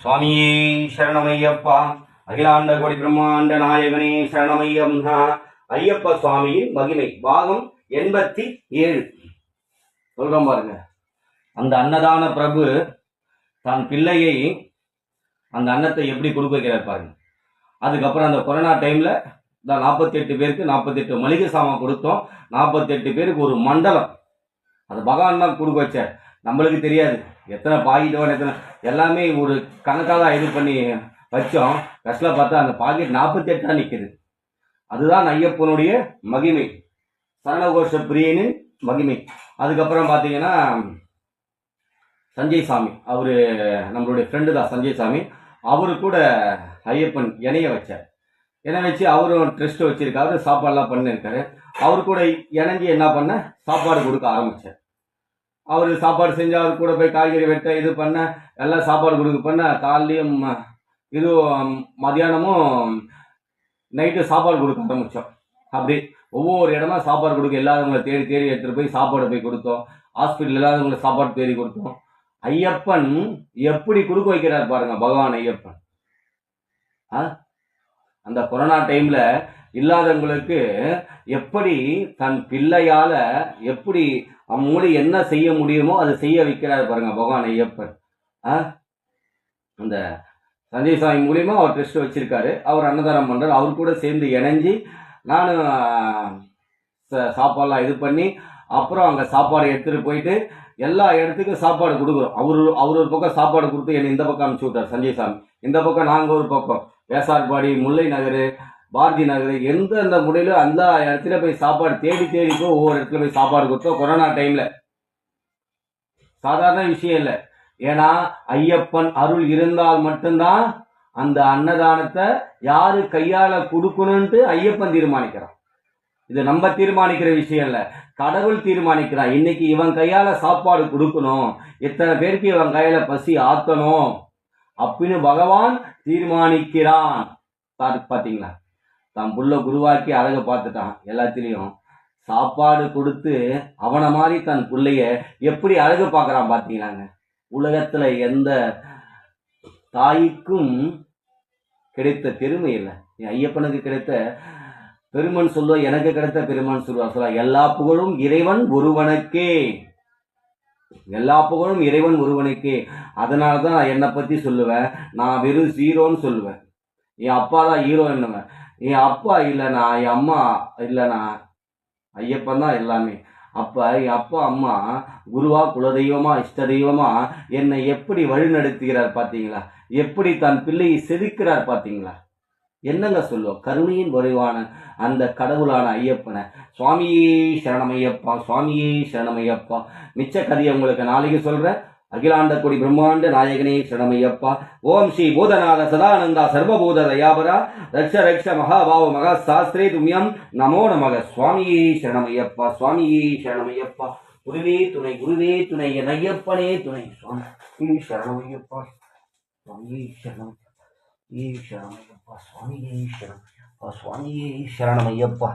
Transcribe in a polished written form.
சுவாமியே சரணமையப்பா. அகிலாண்ட கோடி பிரம்மாண்ட நாயகனே சரணமையம். ஐயப்ப சுவாமியின் மகிமை பாகம் 87 சொல்றோம் பாருங்க. அந்த அன்னதான பிரபு தன் பிள்ளையை அந்த அன்னத்தை எப்படி கொடுக்க வைக்கிறார் பாருங்க. அதுக்கப்புறம் அந்த கொரோனா டைம்ல 48 பேருக்கு 48 மளிகை சாமான் கொடுத்தோம். 48 பேருக்கு ஒரு மண்டலம் அது பகவான் தான் கொடுக்க வச்சார். நம்மளுக்கு தெரியாது எத்தனை பாக்கெட் எத்தனை எல்லாமே ஒரு கணக்காக இது பண்ணி வச்சோம். கஷ்டில் பார்த்தா அந்த பாக்கெட் 48 நிற்குது. அதுதான் ஐயப்பனுடைய மகிமை, சரணகோஷ பிரியனின் மகிமை. அதுக்கப்புறம் பார்த்தீங்கன்னா சஞ்சய் சாமி, அவரு நம்மளுடைய ஃப்ரெண்டு தான் சஞ்சய் சாமி. அவரு கூட ஐயப்பன் இணைய வச்சார். இணை வச்சு அவரும் ட்ரெஸ்ட் வச்சிருக்காரு, சாப்பாடுலாம் பண்ணியிருக்காரு. அவரு கூட இணைஞ்சி என்ன பண்ண சாப்பாடு கொடுக்க ஆரம்பிச்சார். அவர் சாப்பாடு செஞ்சு அவர் கூட போய் காய்கறி வெட்ட இது பண்ண எல்லாம் சாப்பாடு கொடுக்க பண்ண காலையும் இது மதியானமும் நைட்டு சாப்பாடு கொடுக்க ஆரம்பித்தோம். அப்படி ஒவ்வொரு இடமா சாப்பாடு கொடுக்க எல்லாருங்களை தேடி தேடி எடுத்துகிட்டு போய் சாப்பாடு போய் கொடுத்தோம். ஹாஸ்பிட்டல் எல்லாருங்களை சாப்பாடு தேடி கொடுத்தோம். ஐயப்பன் எப்படி கொடுக்க வைக்கிறார் பாருங்க பகவான் ஐயப்பன். அந்த கொரோனா டைம்ல இல்லாதவங்களுக்கு எப்படி தன் பிள்ளையால எப்படி மூடி என்ன செய்ய முடியுமோ அதை செய்ய வைக்கிறார் பாருங்க பகவான் ஐயப்பன். அந்த சஞ்சய் சாமி மூலியமா அவர் ட்ரெஸ்ட் வச்சிருக்காரு, அவர் அன்னதானம் பண்றாரு. அவர் கூட சேர்ந்து இணைஞ்சி நானும் சாப்பாடுலாம் இது பண்ணி அப்புறம் அங்கே சாப்பாடு எடுத்துகிட்டு போயிட்டு எல்லா இடத்துக்கும் சாப்பாடு கொடுக்குறோம். அவர் ஒரு பக்கம் சாப்பாடு கொடுத்து என்னை இந்த பக்கம் அனுப்பிச்சு விட்டார் சஞ்சய் சாமி. இந்த பக்கம் நாங்கள் ஒரு பக்கம் வேசார்பாடி, முல்லை நகர், பாரதி நகர், எந்தெந்த முறையில அந்த இடத்துல போய் சாப்பாடு தேடி தேடி போய் ஒவ்வொரு இடத்துல போய் சாப்பாடு கொடுத்தோம். கொரோனா டைம்ல சாதாரண விஷயம் இல்லை. ஏன்னா ஐயப்பன் அருள் இருந்தால் மட்டும்தான் அந்த அன்னதானத்தை யாரு கையால கொடுக்கணும்ட்டு ஐயப்பன் தீர்மானிக்கிறான். இது நம்ம தீர்மானிக்கிற விஷயம் இல்லை, கடவுள் தீர்மானிக்கிறான். இன்னைக்கு இவன் கையால சாப்பாடு கொடுக்கணும், எத்தனை பேருக்கு இவன் கையில பசி ஆத்தணும் அப்படின்னு பகவான் தீர்மானிக்கிறான். பாத்தீங்களா, தான் புள்ள குருவாக்கி அழக பார்த்துட்டான். எல்லாத்திலையும் சாப்பாடு கொடுத்து அவனை மாதிரி தன் பிள்ளைய எப்படி அழகு பார்க்கறான் பார்த்தீங்களாங்க. உலகத்துல எந்த தாய்க்கும் கிடைத்த பெருமை இல்லை, ஐயப்பனுக்கு கிடைத்த பெருமன் சொல்லுவா, எனக்கு கிடைத்த பெருமன் சொல்லுவா. எல்லா புகழும் இறைவன் ஒருவனுக்கே, எல்லா புகழும் இறைவன் ஒருவனுக்கே. அதனாலதான் நான் என்னை பத்தி சொல்லுவேன், நான் வெறும் ஜீரோன்னு சொல்லுவேன். என் அப்பா தான் ஹீரோ என்னவன், என் அப்பா இல்லைண்ணா, என் அம்மா இல்லைண்ணா, ஐயப்பன் தான் எல்லாமே. அப்போ என் அப்பா அம்மா குருவா, குலதெய்வமா, இஷ்ட தெய்வமா என்னை எப்படி வழி நடத்துகிறார் பார்த்தீங்களா, எப்படி தன் பிள்ளையை செதுக்கிறார் பார்த்தீங்களா. என்னங்க சொல்லுவோம், கருணையின் வடிவான அந்த கடவுளான ஐயப்பனை. சுவாமியே சரணமையப்பா, சுவாமியே சரணமையப்பா. மிச்ச கதையை உங்களுக்கு நாளைக்கு சொல்கிறேன். அகிலாண்ட கோடி பிரம்மாண்ட நாயகனே சரணமையப்பா. ஓம் ஸ்ரீ பூதநாத சதானந்தா சர்வபூத தயாபரா ரக்ஷ ரக்ஷ மகாபாவ மகா சாஸ்திரே தும்யம் நமோ நமக. சுவாமியே சரணமையப்பா, சுவாமியே சரணமையப்பா. குருவே துணை, குருவே துணை, என் ஐயப்பனே துணை. சுவாமி சரணமையப்பா, சுவாமியே சரணமையப்பா, சுவாமியே சரணமையப்பா, சுவாமியே சரணமையப்பா.